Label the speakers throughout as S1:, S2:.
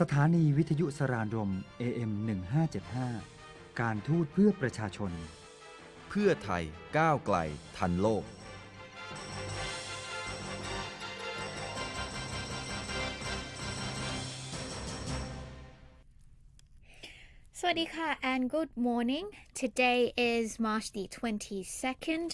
S1: สถานีวิทยุสรานรม AM 1575การทูตเพื่อประชาชน
S2: เพื่อไทยก้าวไกลทันโลก
S3: สวัสดีค่ะ and good morning. Today is March the 22nd.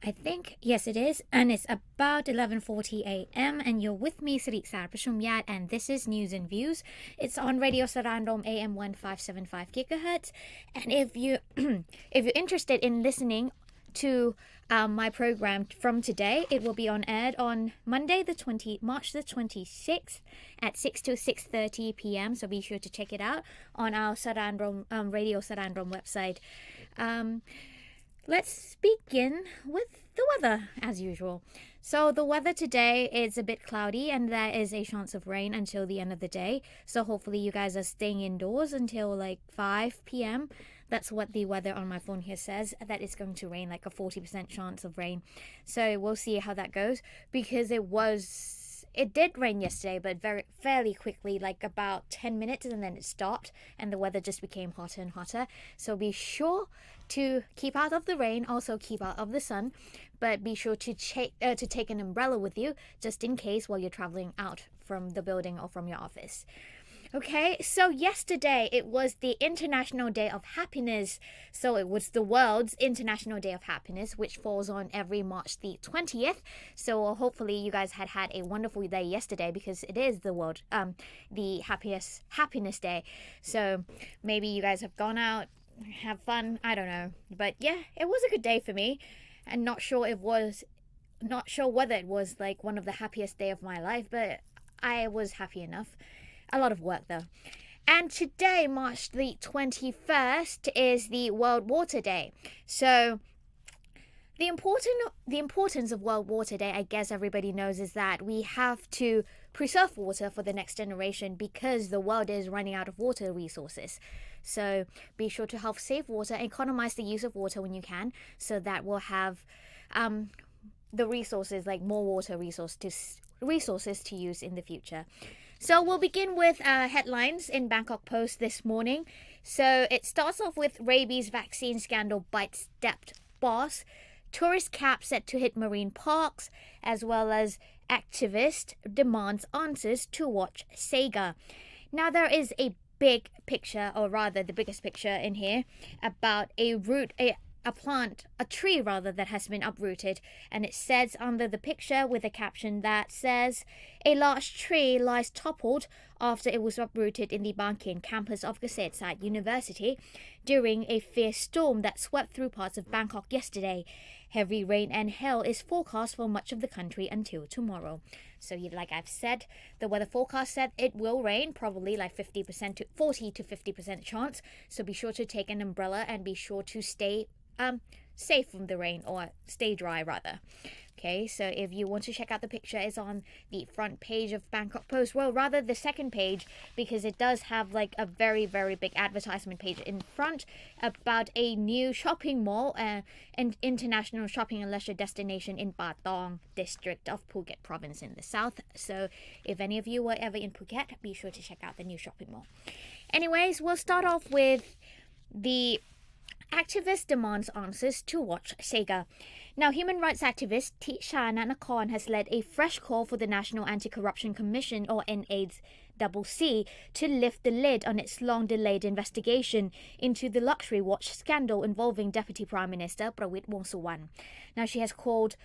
S3: I think, yes it is, and it's about 11:40 a.m. and you're with me, Sara Mญาต and this is News&Views. It's on Radio Saranrom AM 1575 gigahertz. And if you're interested in listening to my program from today, it will be on air on Monday, March the 26th at 6 to 6:30 p.m. So be sure to check it out on our Saranrom Radio Saranrom website. Let's begin with the weather as usual. So the weather today is a bit cloudy and there is a chance of rain until the end of the day. So hopefully you guys are staying indoors until like 5 p.m. That's what the weather on my phone here says, that it's going to rain, like a 40% chance of rain. So we'll see how that goes because it did rain yesterday, but fairly quickly, like about 10 minutes, and then it stopped and the weather just became hotter and hotter. So be sure to keep out of the rain, also keep out of the sun, but be sure to take an umbrella with you just in case while you're traveling out from the building or from your office. Okay, so yesterday it was the International Day of Happiness. So it was the World's International Day of Happiness, which falls on every March the 20th. So hopefully you guys had a wonderful day yesterday because it is the happiness day. So maybe you guys have gone out, have fun, I don't know. But yeah, it was a good day for me. And not sure whether it was like one of the happiest day of my life, but I was happy enough. A lot of work though. And today, March the 21st, is the World Water Day. So the importance of World Water Day, I guess everybody knows, is that we have to preserve water for the next generation because the world is running out of water resources. So be sure to help save water, economize the use of water when you can, so that we'll have the resources, like more water resources to use in the future. So we'll begin with headlines in Bangkok Post this morning. So it starts off with rabies vaccine scandal bites debt boss, tourist cap set to hit marine parks, as well as activist demands answers to watch Sega. Now there is a big picture, or rather the biggest picture in here, about a tree that has been uprooted, and it says under the picture with a caption that says, a large tree lies toppled after it was uprooted in the Bangkok campus of Kasetsart University during a fierce storm that swept through parts of Bangkok yesterday. Heavy rain and hail is forecast for much of the country until tomorrow. So like I've said, the weather forecast said it will rain, probably like 40 to 50% chance. So be sure to take an umbrella and be sure to stay safe from the rain, or stay dry rather. Okay, so if you want to check out the picture, it's on the front page of Bangkok Post, well rather the second page, because it does have like a very, very big advertisement page in front about a new shopping mall, an international shopping and leisure destination in Patong district of Phuket province in the south. So if any of you were ever in Phuket, be sure to check out the new shopping mall. Anyways, we'll start off with the activist demands answers to watch Sega. Now, human rights activist Tisha Nanakon has led a fresh call for the National Anti-Corruption Commission, or NACC, to lift the lid on its long-delayed investigation into the luxury watch scandal involving Deputy Prime Minister Prawit Wongsuwan. Now, she has called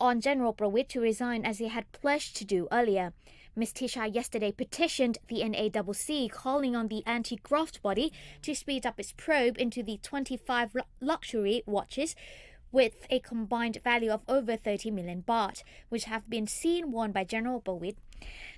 S3: on General Prawit to resign as he had pledged to do earlier. Ms. Tisha yesterday petitioned the NACC, calling on the anti-graft body to speed up its probe into the 25 luxury watches with a combined value of over 30 million baht, which have been seen worn by General Prawit.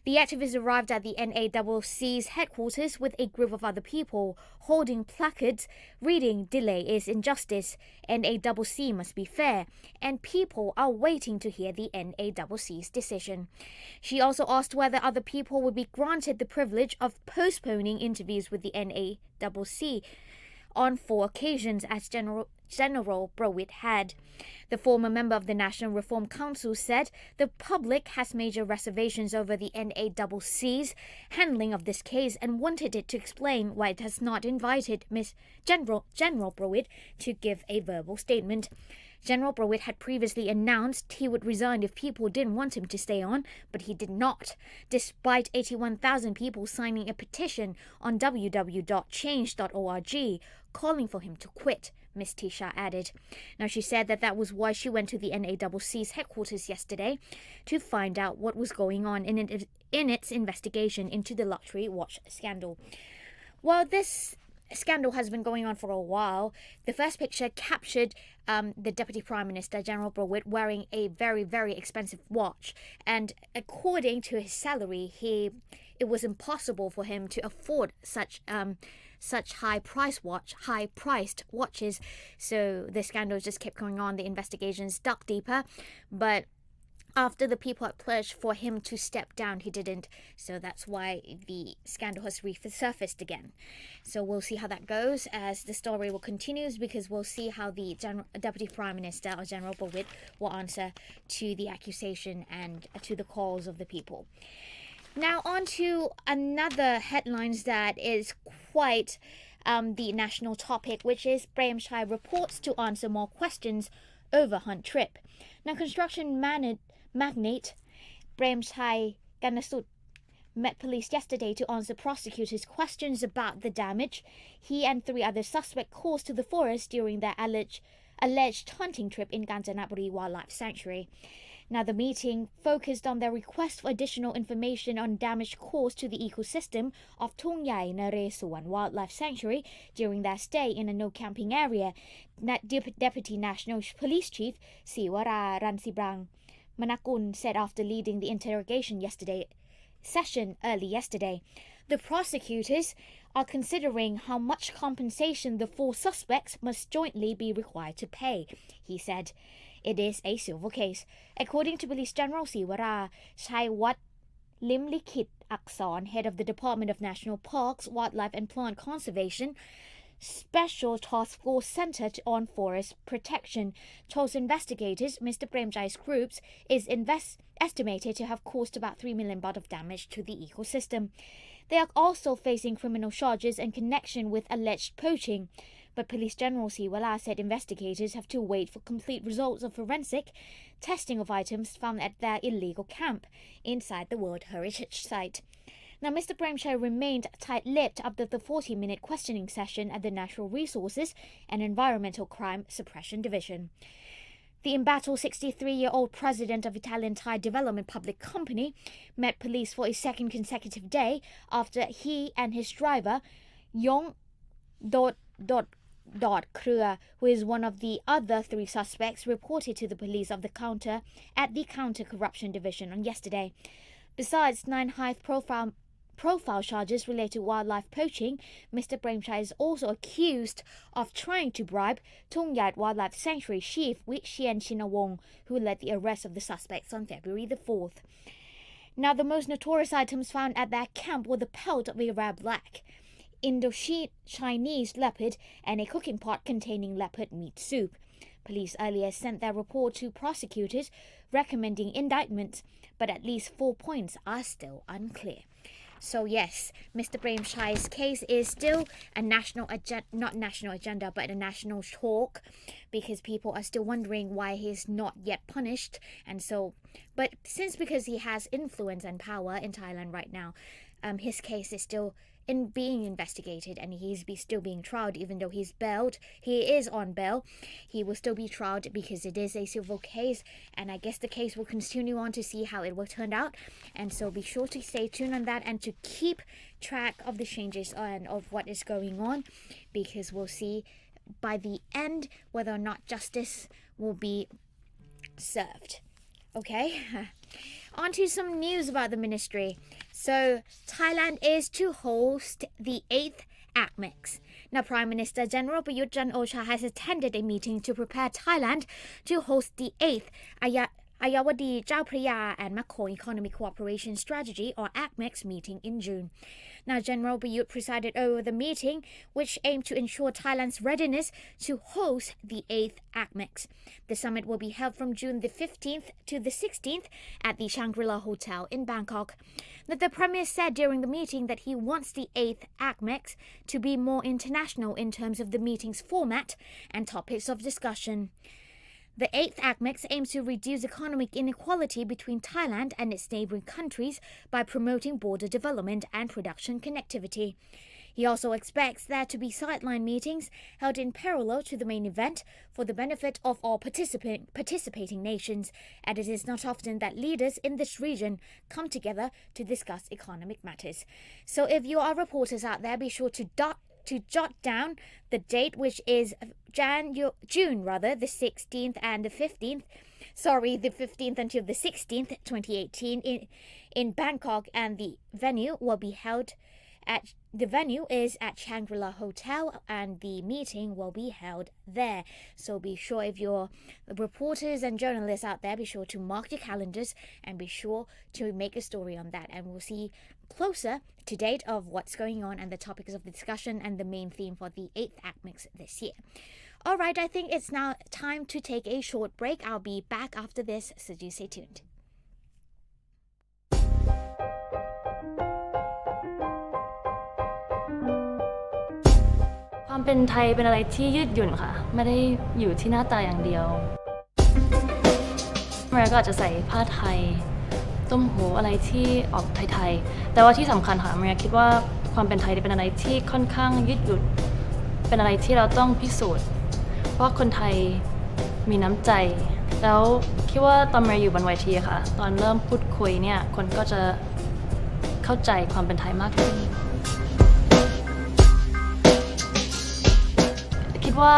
S3: The activists arrived at the NACC's headquarters with a group of other people, holding placards reading, "Delay is injustice, NACC must be fair," and people are waiting to hear the NACC's decision. She also asked whether other people would be granted the privilege of postponing interviews with the NACC on 4 occasions, as General Prawit had. The former member of the National Reform Council said the public has major reservations over the NACC's handling of this case and wanted it to explain why it has not invited General Prawit to give a verbal statement. General Prawit had previously announced he would resign if people didn't want him to stay on, but he did not, despite 81,000 people signing a petition on www.change.org calling for him to quit, Ms. Tisha added. Now, she said that was why she went to the NACC's headquarters yesterday to find out what was going on in its investigation into the luxury watch scandal. Well, this scandal has been going on for a while. The first picture captured the Deputy Prime Minister, General Prawit, wearing a very, very expensive watch. And according to his salary, it was impossible for him to afford such high-priced watches. So the scandal just kept going on. The investigations dug deeper. But after the people had pledged for him to step down, he didn't. So that's why the scandal has resurfaced again. So we'll see how that goes as the story will continue, because we'll see how the Deputy Prime Minister or General Prawit will answer to the accusation and to the calls of the people. Now on to another headlines that is quite the national topic, which is Prem Chai reports to answer more questions over Hunt trip. Now, construction magnate Prem Chai Ganasut met police yesterday to answer prosecutors' questions about the damage he and 3 other suspects caused to the forest during their alleged hunting trip in Kanchanaburi Wildlife Sanctuary. Now, the meeting focused on their request for additional information on damage caused to the ecosystem of Thung Yai Naresuan Wildlife Sanctuary during their stay in a no-camping area. Deputy National Police Chief Siwara Ransibrang Manakun said after leading the interrogation session early yesterday. The prosecutors are considering how much compensation the 4 suspects must jointly be required to pay, he said. It is a civil case. According to Police General Siwara Chaiwat Limlikit Akson, head of the Department of National Parks, Wildlife and Plant Conservation, Special Task Force Center on Forest Protection, told investigators Mr. Prem Chai's groups is estimated to have caused about 3 million baht of damage to the ecosystem. They are also facing criminal charges in connection with alleged poaching. But Police General Siwala said investigators have to wait for complete results of forensic testing of items found at their illegal camp inside the World Heritage Site. Now, Mr. Prem Chai remained tight-lipped after the 40-minute questioning session at the Natural Resources and Environmental Crime Suppression Division. The embattled 63-year-old president of Italian Thai Development Public Company met police for a second consecutive day after he and his driver, Yong Dot Krua, who is one of the other 3 suspects, reported to the police of the Counter-Corruption Division on yesterday. Besides 9 high-profile charges related to wildlife poaching, Mr. Prem Chai is also accused of trying to bribe Thung Yat Wildlife Sanctuary Chief Wichien Chinawong, who led the arrest of the suspects on February the 4th. Now, the most notorious items found at that camp were the pelt of a rare black Indo-Chinese leopard and a cooking pot containing leopard meat soup. Police earlier sent their report to prosecutors recommending indictment, but at least 4 points are still unclear. So yes, Mr. Prem Chai's case is still a national agenda, but a national talk, because people are still wondering why he's not yet punished. And so, but because he has influence and power in Thailand right now, his case is still being investigated, and he's still being tried. Even though he is on bail, he will still be tried because it is a civil case, and I guess the case will continue on to see how it will turn out. And so be sure to stay tuned on that and to keep track of the changes and of what is going on, because we'll see by the end whether or not justice will be served. Okay, on to some news about the ministry. So, Thailand is to host the 8th ACMECS. Now, Prime Minister General Prayut Chan-o-cha has attended a meeting to prepare Thailand to host the 8th Ayawadi Chao Phraya and Macau Economic Cooperation Strategy or ACMECS meeting in June. Now, General Prayut presided over the meeting, which aimed to ensure Thailand's readiness to host the 8th ACMECS. The summit will be held from June the 15th to the 16th at the Shangri-La Hotel in Bangkok. Now, the Premier said during the meeting that he wants the 8th ACMECS to be more international in terms of the meeting's format and topics of discussion. The 8th ACMECS aims to reduce economic inequality between Thailand and its neighbouring countries by promoting border development and production connectivity. He also expects there to be sideline meetings held in parallel to the main event for the benefit of all participating nations, and it is not often that leaders in this region come together to discuss economic matters. So if you are reporters out there, be sure to jot down the date, which is June, the 16th and the 15th. The 15th until the 16th, 2018 in Bangkok, and the venue is at Shangri-La Hotel, and the meeting will be held there. So be sure, if you're reporters and journalists out there, be sure to mark your calendars and be sure to make a story on that, and we'll see closer to date of what's going on and the topics of the discussion and the main theme for the 8th ACMECS this year. All right, I think it's now time to take a short break. I'll be back after this, so do stay tuned.
S4: ความเป็นไทยเป็นอะไรที่ยืดหยุ่นค่ะไม่ได้อยู่ที่หน้าตาอย่างเดียวเมื่อก็อาจจะใส่ผ้าไทยต้มหูอะไรที่ออกไทยๆแต่ว่าที่สำคัญค่ะเมียคิดว่าความเป็นไทยเป็นอะไรที่ค่อนข้างยืดหยุ่นเป็นอะไรที่เราต้องพิสูจน์เพราะคนไทยมีน้ำใจแล้วคิดว่าตอนเมียอยู่บนเวทีค่ะตอนเริ่มพูดคุยเนี่ยคนก็จะเข้าใจความเป็นไทยมากขึ้นคิดว่า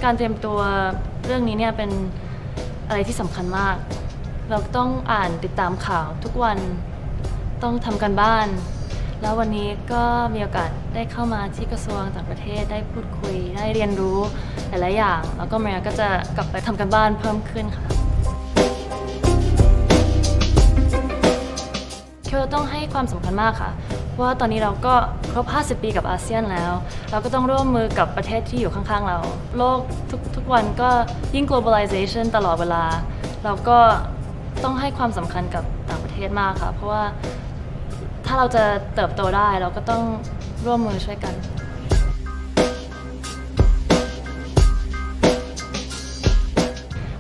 S4: การเตรียมตัวเรื่องนี้เนี่ยเป็นอะไรที่สำคัญมากเราต้องอ่านติดตามข่าวทุกวันต้องทำการบ้านแล้ววันนี้ก็มีโอกาสได้เข้ามาที่กระทรวงต่างประเทศได้พูดคุยได้เรียนรู้หลายๆอย่างแล้วก็เมียก็จะกลับไปทำการบ้านเพิ่มขึ้นค่ะเราต้องให้ความสำคัญมากค่ะเพราะว่าตอนนี้เราก็ครบ50 ปีกับอาเซียนแล้วเราก็ต้องร่วมมือกับประเทศที่อยู่ข้างๆเราโลกทุกวันก็ยิ่ง globalization ตลอดเวลาเราก็ต้องให้ความสำคัญกับต่างประเทศมากค่ะเพราะว่าถ้าเราจะเติบโตได้เราก็ต้องร่วมมือช่วยกัน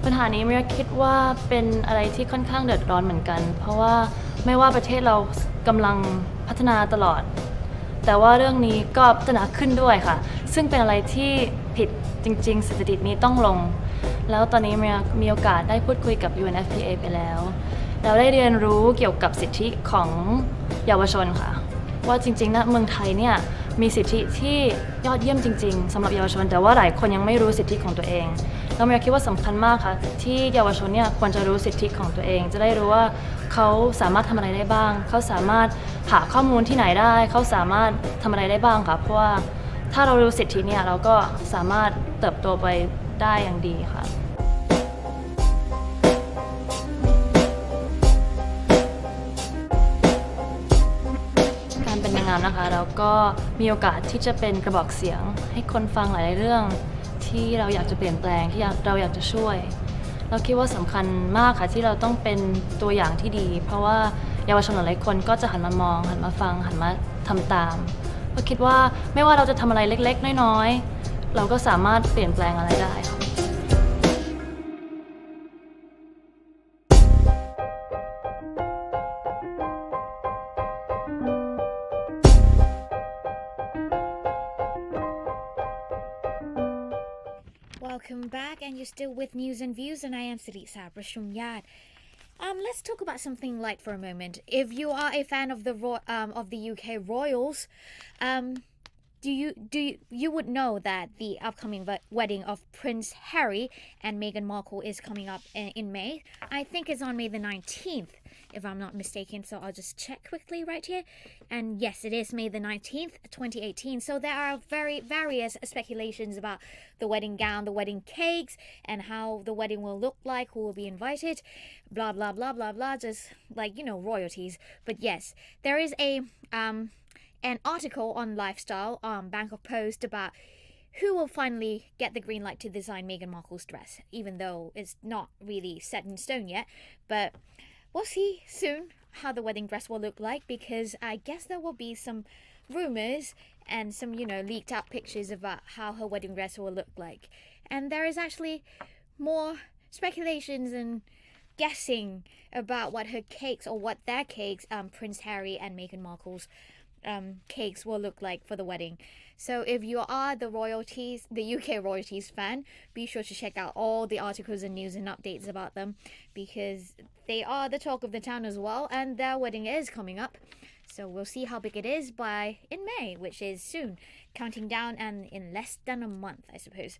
S4: ปัญหานี้เมียคิดว่าเป็นอะไรที่ค่อนข้างเดือดร้อนเหมือนกันเพราะว่าไม่ว่าประเทศเรากำลังพัฒนาตลอดแต่ว่าเรื่องนี้ก็พัฒนาขึ้นด้วยค่ะซึ่งเป็นอะไรที่ผิดจริงๆสถิตินี้ต้องลงแล้วตอนนี้มีโอกาสได้พูดคุยกับ UNFPA ไปแล้วเราได้เรียนรู้เกี่ยวกับสิทธิของเยาวชนค่ะว่าจริงๆนะเมืองไทยเนี่ยมีสิทธิที่ยอดเยี่ยมจริงๆสำหรับเยาวชนแต่ว่าหลายคนยังไม่รู้สิทธิของตัวเองแล้วเมียคิดว่าสำคัญมากค่ะที่เยาวชนเนี่ยควรจะรู้สิทธิของตัวเองจะได้รู้ว่าเขาสามารถทำอะไรได้บ้างเขาสามารถหาข้อมูลที่ไหนได้เขาสามารถทำอะไรได้บ้างค่ะเพราะว่าถ้าเรารู้สิทธิเนี่ยเราก็สามารถเติบโตไปได้อย่างดีค่ะการเป็นนางงามนะคะเราก็มีโอกาสที่จะเป็นกระบอกเสียงให้คนฟังหลายเรื่องที่เราอยากจะเปลี่ยนแปลงที่เราอยากจะช่วยเราคิดว่าสำคัญมากค่ะที่เราต้องเป็นตัวอย่างที่ดีเพราะว่าเยาวชนหลายคนก็จะหันมามองหันมาฟังหันมาทำตามเพราะคิดว่าไม่ว่าเราจะทำอะไรเล็กๆน้อยๆเราก็สามารถเปลี่ยนแปลงอะไรได้ค่ะ
S3: Welcome back, and you're still with News and Views, and I am Sara Mญาต. Let's talk about something light for a moment. If you are a fan of the UK Royals, you would know that the upcoming wedding of Prince Harry and Meghan Markle is coming up in May. I think it's on May the 19th, if I'm not mistaken. So I'll just check quickly right here. And yes, it is May the 19th, 2018. So there are various speculations about the wedding gown, the wedding cakes, and how the wedding will look like, who will be invited, blah, blah, blah, blah, blah, just like, royalties. But yes, there is an article on Lifestyle Bangkok Post about who will finally get the green light to design Meghan Markle's dress, even though it's not really set in stone yet. But we'll see soon how the wedding dress will look like, because I guess there will be some rumors and some, leaked out pictures about how her wedding dress will look like. And there is actually more speculations and guessing about what her cakes or what their cakes, Prince Harry and Meghan Markle's cakes will look like for the wedding. So if you are the UK royalties fan, be sure to check out all the articles and news and updates about them, because they are the talk of the town as well, and their wedding is coming up. So we'll see how big it is in May, which is soon, counting down and in less than a month, I suppose.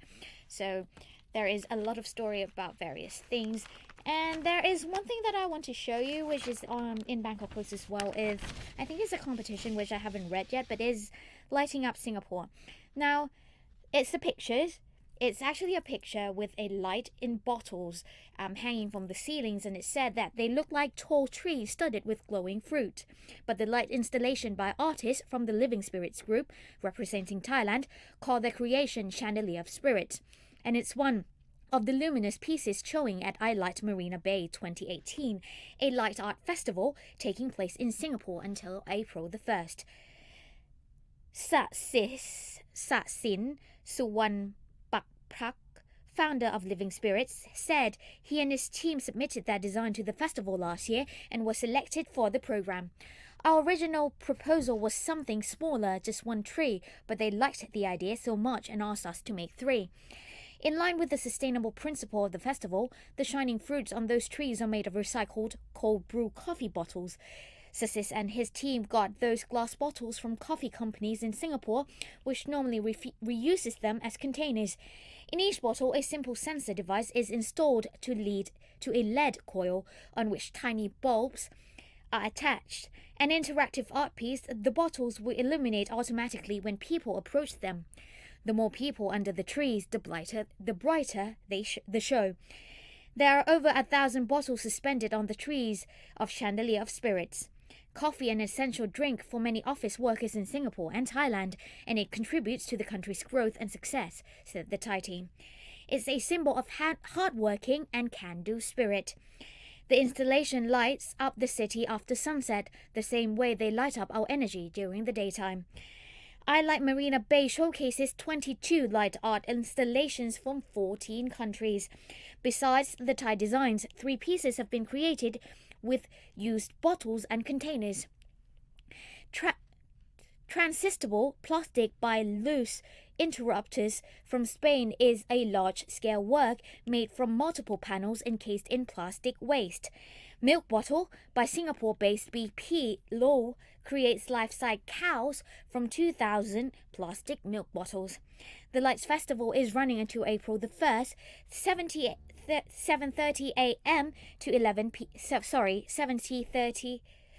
S3: So there is a lot of story about various things. And there is one thing that I want to show you, which is in Bangkok Post as well, is I think it's a competition which I haven't read yet, but is lighting up Singapore. Now, it's the pictures. It's actually a picture with a light in bottles hanging from the ceilings, and it said that they look like tall trees studded with glowing fruit. But the light installation by artists from the Living Spirits group, representing Thailand, called their creation Chandelier of Spirit. And it's one of the luminous pieces showing at I Light Marina Bay 2018, a light art festival taking place in Singapore until April the 1st. Sasin Suwanpakprak, founder of Living Spirits, said he and his team submitted their design to the festival last year and was selected for the program. Our original proposal was something smaller, just one tree, but they liked the idea so much and asked us to make 3. In line with the sustainable principle of the festival, the shining fruits on those trees are made of recycled cold brew coffee bottles. Sasis and his team got those glass bottles from coffee companies in Singapore, which normally reuses them as containers. In each bottle, a simple sensor device is installed to lead to a LED coil on which tiny bulbs are attached. An interactive art piece, the bottles will illuminate automatically when people approach them. The more people under the trees, the brighter the show. There are over 1,000 bottles suspended on the trees of Chandelier of Spirits. Coffee an essential drink for many office workers in Singapore and Thailand, and it contributes to the country's growth and success, said the Thai team. It's a symbol of hard-working and can-do spirit. The installation lights up the city after sunset, the same way they light up our energy during the daytime. I Light Marina Bay showcases 22 light art installations from 14 countries. Besides the Thai designs, 3 pieces have been created with used bottles and containers. Transistable plastic by Loose Interrupters from Spain is a large-scale work made from multiple panels encased in plastic waste. Milk Bottle by Singapore-based BP Law creates life-size cows from 2,000 plastic milk bottles. The Lights Festival is running until April the 1st, 7:30 a.m. to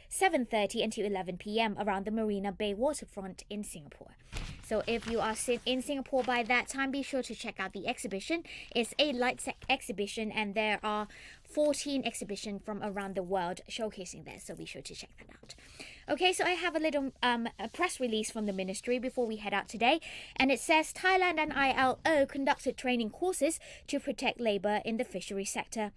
S3: 7:30 until 11 p.m. around the Marina Bay waterfront in Singapore. So if you are in Singapore by that time, be sure to check out the exhibition. It's a lights exhibition, and there are 14 exhibitions from around the world showcasing there, so be sure to check that out. Okay, so I have a little a press release from the ministry before we head out today, and it says Thailand and ILO conducted training courses to protect labour in the fishery sector.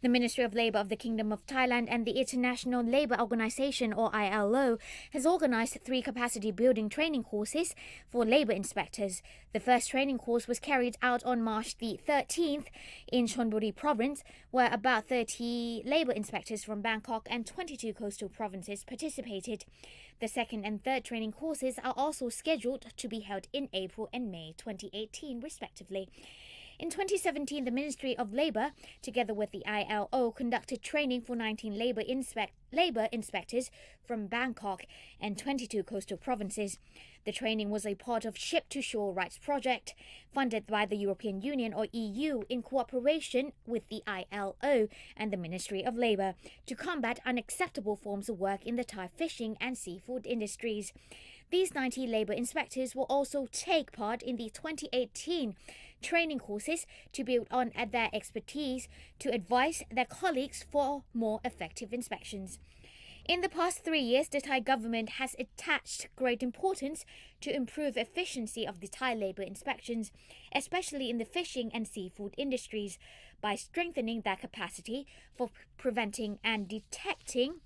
S3: The Ministry of Labour of the Kingdom of Thailand and the International Labour Organization, or ILO, has organised 3 capacity building training courses for labour inspectors. The first training course was carried out on March the 13th in Chonburi province, where about 30 labour inspectors from Bangkok and 22 coastal provinces participated. The second and third training courses are also scheduled to be held in April and May 2018, respectively. In 2017, the Ministry of Labour, together with the ILO, conducted training for 19 labour inspectors from Bangkok and 22 coastal provinces. The training was a part of Ship to Shore Rights Project, funded by the European Union or EU in cooperation with the ILO and the Ministry of Labour to combat unacceptable forms of work in the Thai fishing and seafood industries. These 90 labour inspectors will also take part in the 2018 training courses to build on their expertise to advise their colleagues for more effective inspections. In the past 3 years, the Thai government has attached great importance to improve efficiency of the Thai labour inspections, especially in the fishing and seafood industries, by strengthening their capacity for preventing and detecting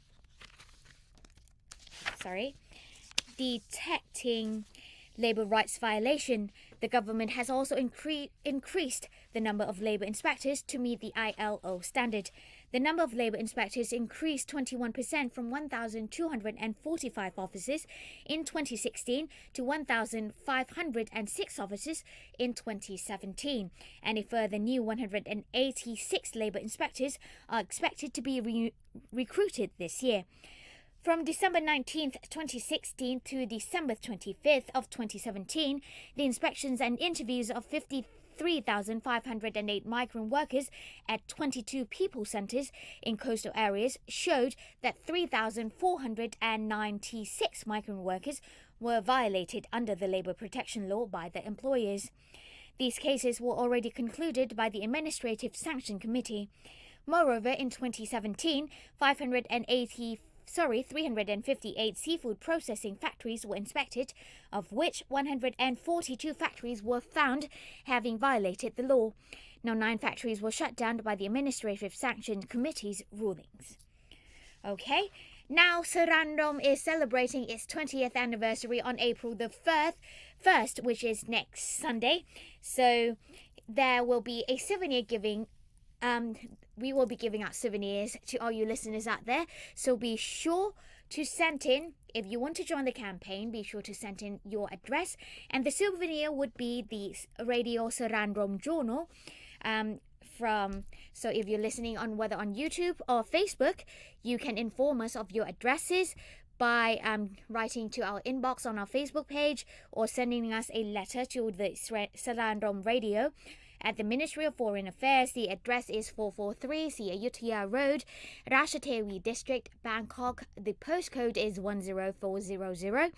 S3: labour rights violation. The government has also increased the number of labour inspectors to meet the ILO standard. The number of labour inspectors increased 21% from 1,245 officers in 2016 to 1,506 officers in 2017, and a further new 186 labour inspectors are expected to be recruited this year. From December 19th, 2016 to December 25th of 2017, the inspections and interviews of 53,508 migrant workers at 22 people centres in coastal areas showed that 3,496 migrant workers were violated under the labour protection law by their employers. These cases were already concluded by the Administrative Sanction Committee. Moreover, in 2017, 358 seafood processing factories were inspected, of which 142 factories were found having violated the law. Now 9 factories were shut down by the Administrative Sanction Committee's rulings. Okay, now Saranrom is celebrating its 20th anniversary on April the 1st, which is next Sunday. So there will be a souvenir giving. We will be giving out souvenirs to all you listeners out there, so be sure to send in, if you want to join the campaign, be sure to send in your address, and the souvenir would be the Radio Saranrom Journal. So if you're listening on whether on YouTube or Facebook, you can inform us of your addresses by writing to our inbox on our Facebook page or sending us a letter to the Saranrom Radio at the Ministry of Foreign Affairs. The address is 443 Ayutthaya Road, Rashatevi District, Bangkok. The postcode is 10400.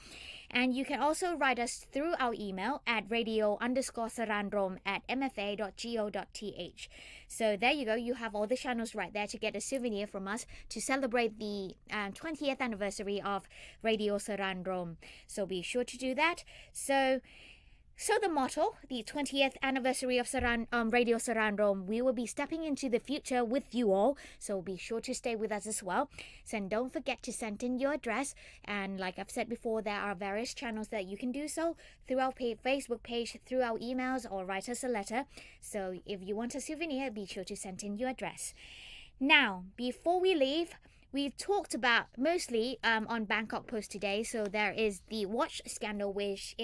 S3: And you can also write us through our email at radio_saranrom@mfa.go.th. So there you go. You have all the channels right there to get a souvenir from us to celebrate the 20th anniversary of Radio Saranrom. So be sure to do that. So the motto, the 20th anniversary of Radio Saranrom, we will be stepping into the future with you all, so be sure to stay with us as well. And don't forget to send in your address, and like I've said before, there are various channels that you can do so, through our Facebook page, through our emails, or write us a letter. So if you want a souvenir, be sure to send in your address. Now, before we leave, we talked about mostly on Bangkok Post today. So there is the watch scandal which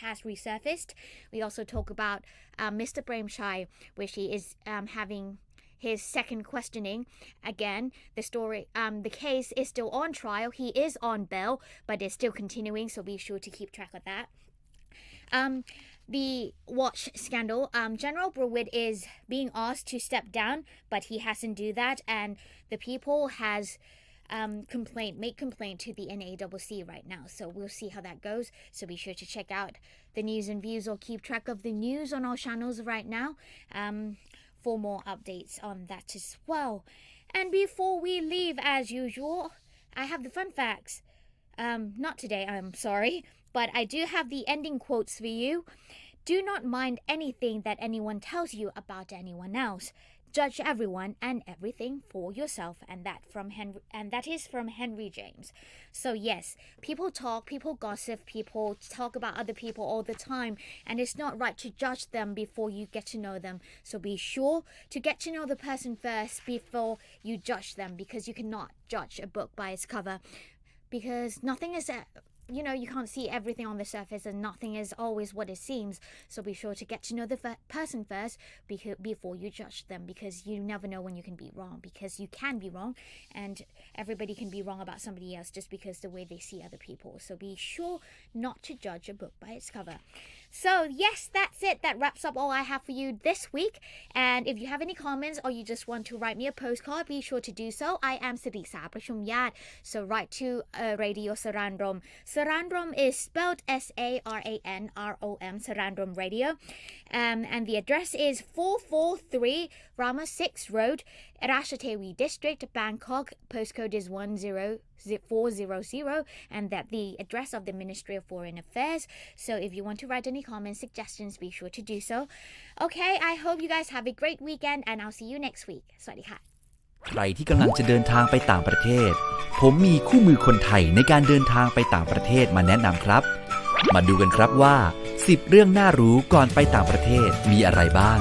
S3: has resurfaced. We also talk about Mr. Premchai, which he is having his second questioning again. The case is still on trial. He is on bail, but it's still continuing. So be sure to keep track of that. The watch scandal, General Brewitt is being asked to step down, but he hasn't do that, and the people has made complaint to the NACC right now. So we'll see how that goes. So be sure to check out the News and Views or keep track of the news on our channels right now for more updates on that as well. And before we leave, as usual, I have the fun facts. Not today, I'm sorry, but I do have the ending quotes for you. Do not mind anything that anyone tells you about anyone else. Judge everyone and everything for yourself, and that is from Henry James. So yes, people talk, people gossip, people talk about other people all the time, and it's not right to judge them before you get to know them. So be sure to get to know the person first before you judge them, because you cannot judge a book by its cover, because nothing is you can't see everything on the surface and nothing is always what it seems. So be sure to get to know the person first before you judge them, because you never know when you can be wrong, because you can be wrong and everybody can be wrong about somebody else just because the way they see other people. So be sure not to judge a book by its cover. So yes, that's it. That wraps up all I have for you this week. And if you have any comments or you just want to write me a postcard, be sure to do so. I am Sarisa Prashumyat. So write to Radio Saranrom. Saranrom is spelled Saranrom, Saranrom Radio. And the address is 443 Rama 6 Road, Rashatewi District, Bangkok. Postcode is 10400, and that the address of the Ministry of Foreign Affairs. So if you want to write any comments, suggestions, be sure to do so. Okay, I hope you guys have a great weekend, and I'll see you next week. สวัสดีค่ะ
S5: ใครที่กำลังจะเดินทางไปต่างประเทศผมมีคู่มือคนไทยในการเดินทางไปต่างประเทศมาแนะนำครับมาดูกันครับว่า10เรื่องน่ารู้ก่อนไปต่างประเทศมีอะไรบ้าง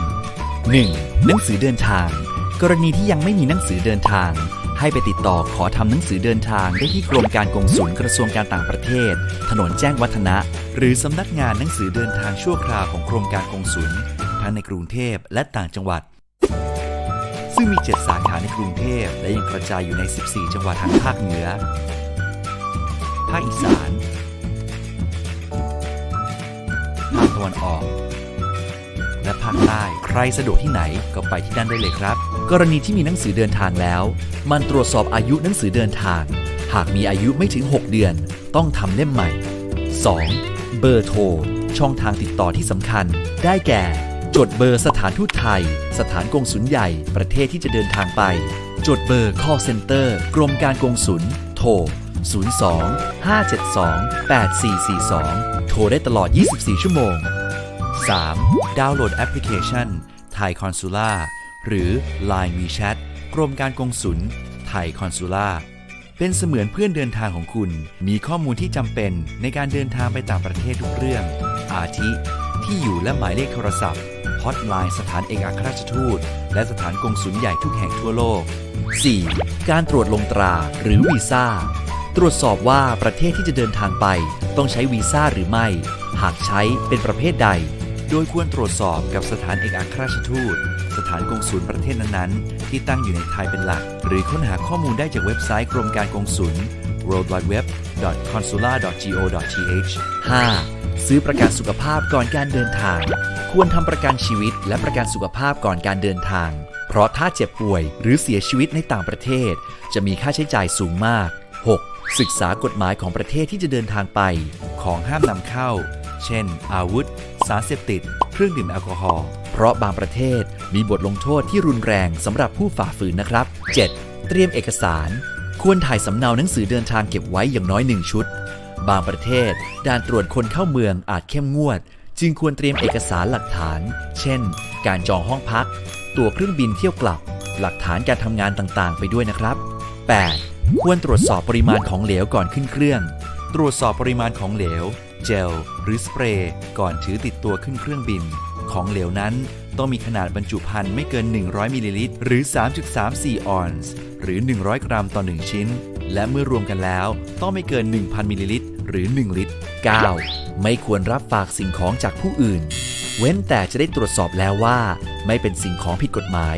S5: 1. หนังสือเดินทางกรณีที่ยังไม่มีหนังสือเดินทางให้ไปติดต่อขอทำหนังสือเดินทางได้ที่กรมการกงสุลกระทรวงการต่างประเทศถนนแจ้งวัฒนะหรือสำนักงานหนังสือเดินทางชั่วคราวของกรมการกงสุลทั้งในกรุงเทพและต่างจังหวัดซึ่งมี7สาขาในกรุงเทพและยังกระจายอยู่ใน14จังหวัดทางภาคเหนือภาคอีสานภาคตะวันออกและภาคใต้ใครสะดวกที่ไหนก็ไปที่นั่นได้เลยครับกรณีที่มีหนังสือเดินทางแล้วมันตรวจสอบอายุหนังสือเดินทางหากมีอายุไม่ถึง6เดือนต้องทำเล่มใหม่ 2. เบอร์โทรช่องทางติดต่อที่สำคัญได้แก่จดเบอร์สถานทูตไทยสถานกงสุลใหญ่ประเทศที่จะเดินทางไปจดเบอร์ call center กรมการกงสุลโทร 02-572-8442 โทรได้ตลอด 24 ชั่วโมง 3. ดาวน์โหลดแอปพลิเคชัน Thai Consular หรือ Line WeChat กรมการกงสุล Thai Consular เป็นเสมือนเพื่อนเดินทางของคุณมีข้อมูลที่จำเป็นในการเดินทางไปต่างประเทศทุกเรื่องอาทิที่อยู่และหมายเลขโทรศัพท์ฮอตไลน์สถานเอกอัครราชทูตและสถานกงสุลใหญ่ทุกแห่งทั่วโลก 4. การตรวจลงตราหรือวีซ่าตรวจสอบว่าประเทศที่จะเดินทางไปต้องใช้วีซ่าหรือไม่หากใช้เป็นประเภทใดโดยควรตรวจสอบกับสถานเอกอัครราชทูตสถานกงสุลประเทศนั้นๆที่ตั้งอยู่ในไทยเป็นหลักหรือค้นหาข้อมูลได้จากเว็บไซต์กรมการกงสุล worldwideweb.consular.go.th 5. ซื้อประกันสุขภาพก่อนการเดินทางควรทำประกันชีวิตและประกันสุขภาพก่อนการเดินทางเพราะถ้าเจ็บป่วยหรือเสียชีวิตในต่างประเทศจะมีค่าใช้จ่ายสูงมาก 6. ศึกษากฎหมายของประเทศที่จะเดินทางไปของห้ามนำเข้าเช่นอาวุธสารเสพติดเครื่องดื่มแอลกอฮอล์เพราะบางประเทศมีบทลงโทษที่รุนแรงสำหรับผู้ฝ่าฝืนนะครับ 7. เตรียมเอกสารควรถ่ายสำเนาหนังสือเดินทางเก็บไว้อย่างน้อย1ชุดบางประเทศด่านตรวจคนเข้าเมืองอาจเข้มงวดจึงควรเตรียมเอกสารหลักฐานเช่นการจองห้องพักตั๋วเครื่องบินเที่ยวกลับหลักฐานการทำงานต่างๆไปด้วยนะครับ 8. ควรตรวจสอบปริมาณของเหลวก่อนขึ้นเครื่องตรวจสอบปริมาณของเหลวเจลหรือสเปรย์ก่อนถือติดตัวขึ้นเครื่องบินของเหลวนั้นต้องมีขนาดบรรจุภัณฑ์ไม่เกิน100มิลลิลิตรหรือ 3.34 ออนซ์หรือ100กรัมต่อ1ชิ้นและเมื่อรวมกันแล้วต้องไม่เกิน 1,000 มิลลิลิตรหรือ1ลิตร 9. ไม่ควรรับฝากสิ่งของจากผู้อื่นเว้นแต่จะได้ตรวจสอบแล้วว่าไม่เป็นสิ่งของผิดกฎหมาย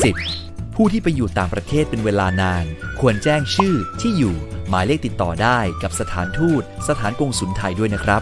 S5: 10. ผู้ที่ไปอยู่ต่างประเทศเป็นเวลานานควรแจ้งชื่อที่อยู่หมายเลขติดต่อได้กับสถานทูตสถานกงสุลไทยด้วยนะครับ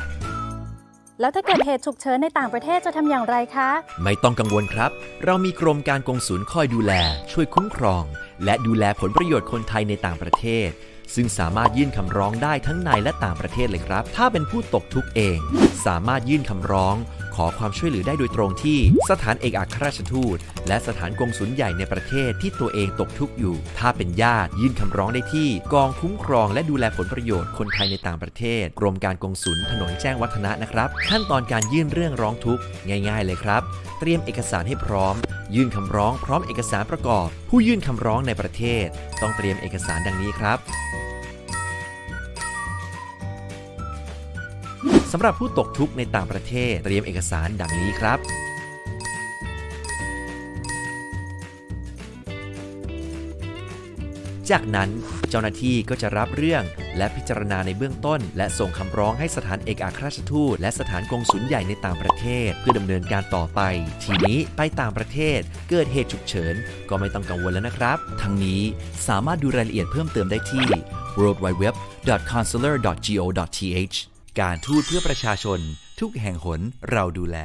S6: แล้วถ้าเกิดเหตุฉุกเฉินในต่างประเทศจะทำอย่างไรคะ
S5: ไม่ต้องกังวลครับเรามีกรมการกงสุลคอยดูแลช่วยคุ้มครองและดูแลผลประโยชน์คนไทยในต่างประเทศซึ่งสามารถยื่นคำร้องได้ทั้งในและต่างประเทศเลยครับถ้าเป็นผู้ตกทุกข์เองสามารถยื่นคำร้องขอความช่วยเหลือได้โดยตรงที่สถานเอกอัครราชทูตและสถานกงสุลใหญ่ในประเทศที่ตัวเองตกทุกข์อยู่ถ้าเป็นญาติยื่นคำร้องได้ที่กองคุ้มครองและดูแลผลประโยชน์คนไทยในต่างประเทศกรมการกงสุลถนนแจ้งวัฒนะนะครับขั้นตอนการยื่นเรื่องร้องทุกข์ง่ายๆเลยครับเตรียมเอกสารให้พร้อมยื่นคำร้องพร้อมเอกสารประกอบผู้ยื่นคำร้องในประเทศต้องเตรียมเอกสารดังนี้ครับสำหรับผู้ตกทุกข์ในต่างประเทศเตรียมเอกสารดังนี้ครับ จากนั้นเจ้าหน้าที่ก็จะรับเรื่องและพิจารณาในเบื้องต้นและส่งคำร้องให้สถานเอกอัครราชทูตและสถานกงสุลใหญ่ในต่างประเทศเพื่อดำเนินการต่อไปทีนี้ไปต่างประเทศเกิดเหตุฉุกเฉินก็ไม่ต้องกังวลแล้วนะครับทั้งนี้สามารถดูรายละเอียดเพิ่มเติมได้ที่ worldwideweb.consular.go.th การทูตเพื่อประชาชนทุกแห่งหนเราดูแล